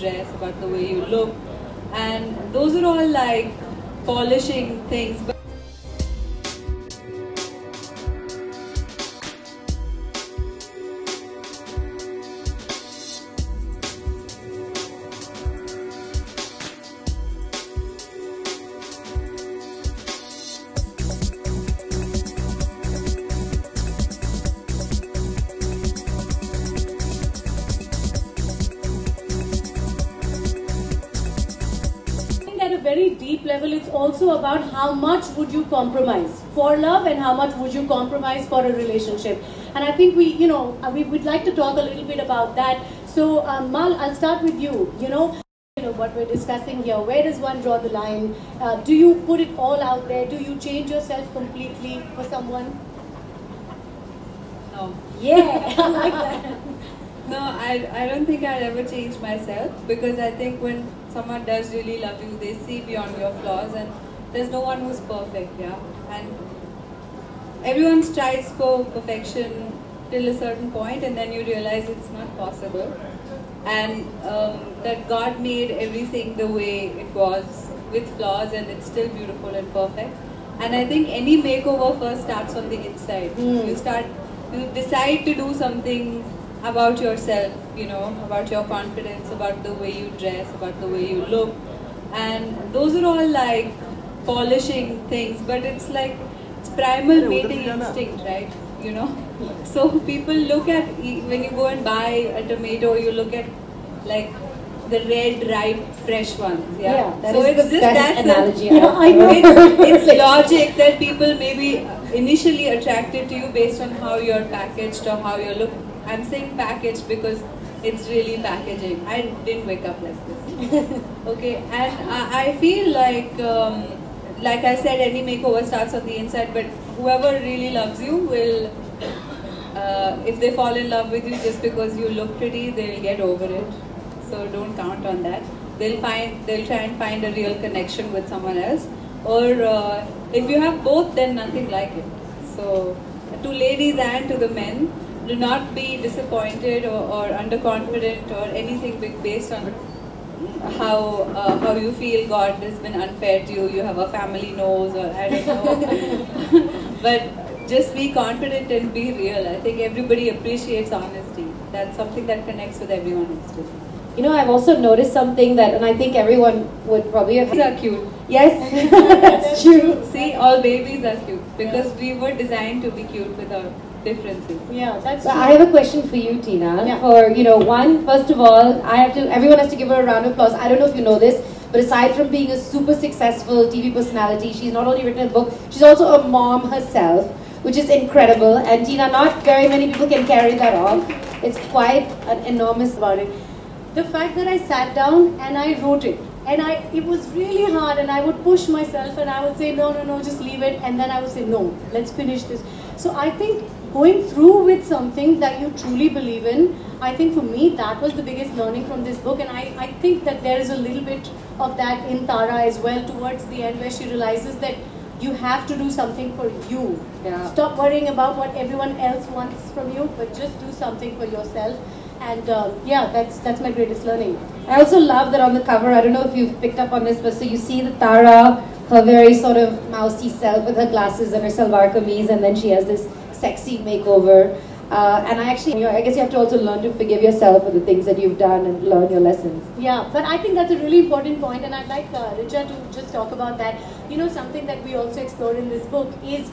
dress, about the way you look, and those are all like polishing things. At a very deep level, it's also about how much would you compromise for love and how much would you compromise for a relationship. And I think we would like to talk a little bit about that. So Mal, I'll start with you. You know what we're discussing here. Where does one draw the line? Do you put it all out there? Do you change yourself completely for someone? No. Yeah, I like that. No, I don't think I'll ever change myself, because I think when someone does really love you, they see beyond your flaws, and there's no one who's perfect, yeah. And everyone strives for perfection till a certain point, and then you realize it's not possible. And that God made everything the way it was, with flaws, and it's still beautiful and perfect. And I think any makeover first starts on the inside. You decide to do something about yourself, about your confidence, about the way you dress, about the way you look, and those are all like polishing things, but it's like it's primal mating instinct, right? So people look at, when you go and buy a tomato, you look at like the red, ripe, fresh ones. Yeah, that so is it's the just best that analogy. I know. It's logic that people may be initially attracted to you based on how you're packaged or how you look. I'm saying packaged because it's really packaging. I didn't wake up like this. Okay, and I feel like I said, any makeover starts on the inside, but whoever really loves you will, if they fall in love with you just because you look pretty, they'll get over it. So don't count on that. They'll try and find a real connection with someone else. Or if you have both, then nothing like it. So to ladies and to the men, do not be disappointed or underconfident or anything based on how you feel God has been unfair to you. You have a family nose, or I don't know. But just be confident and be real. I think everybody appreciates honesty. That's something that connects with everyone actually. I've also noticed something that, and I think everyone would probably have. Babies are cute. Yes, that's true. See, all babies are cute because we were designed to be cute with our differences. Yeah, that's So true. I have a question for you, Tina. Yeah. For first of all, everyone has to give her a round of applause. I don't know if you know this, but aside from being a super successful TV personality, she's not only written a book, she's also a mom herself, which is incredible. And Tina, not very many people can carry that off. It's quite an enormous About it. The fact that I sat down and I wrote it, and it was really hard, and I would push myself and I would say no, just leave it, and then I would say no, let's finish this. So I think going through with something that you truly believe in, I think for me that was the biggest learning from this book, and I think that there is a little bit of that in Tara as well towards the end, where she realizes that you have to do something for you. Yeah. Stop worrying about what everyone else wants from you, but just do something for yourself. And yeah, that's my greatest learning. I also love that on the cover, I don't know if you've picked up on this, but so you see the Tara, her very sort of mousy self with her glasses and her salwar kameez, and then she has this sexy makeover. And I guess you have to also learn to forgive yourself for the things that you've done and learn your lessons. Yeah, but I think that's a really important point, and I'd like Richa to just talk about that. Something that we also explore in this book is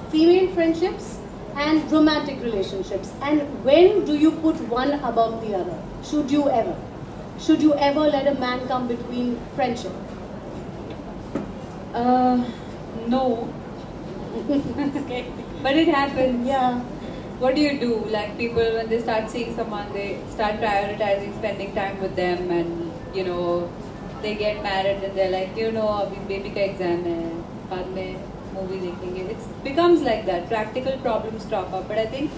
female friendships and romantic relationships. And when do you put one above the other? Should you ever? Should you ever let a man come between friendship? No. Okay. But it happens. Yeah. What do you do? Like, people, when they start seeing someone, they start prioritizing spending time with them, and they get married and they're like, abhi baby ka exam hai, baad mein movie dekhenge. It becomes like that. Practical problems crop up. But I think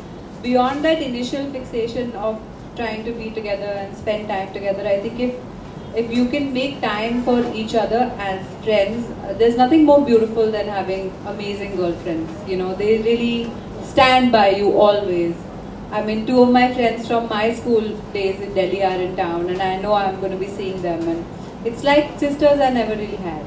beyond that initial fixation of trying to be together and spend time together, I think if you can make time for each other as friends, there's nothing more beautiful than having amazing girlfriends. They really stand by you always. I mean, two of my friends from my school days in Delhi are in town, and I know I'm going to be seeing them. And it's like sisters I never really had.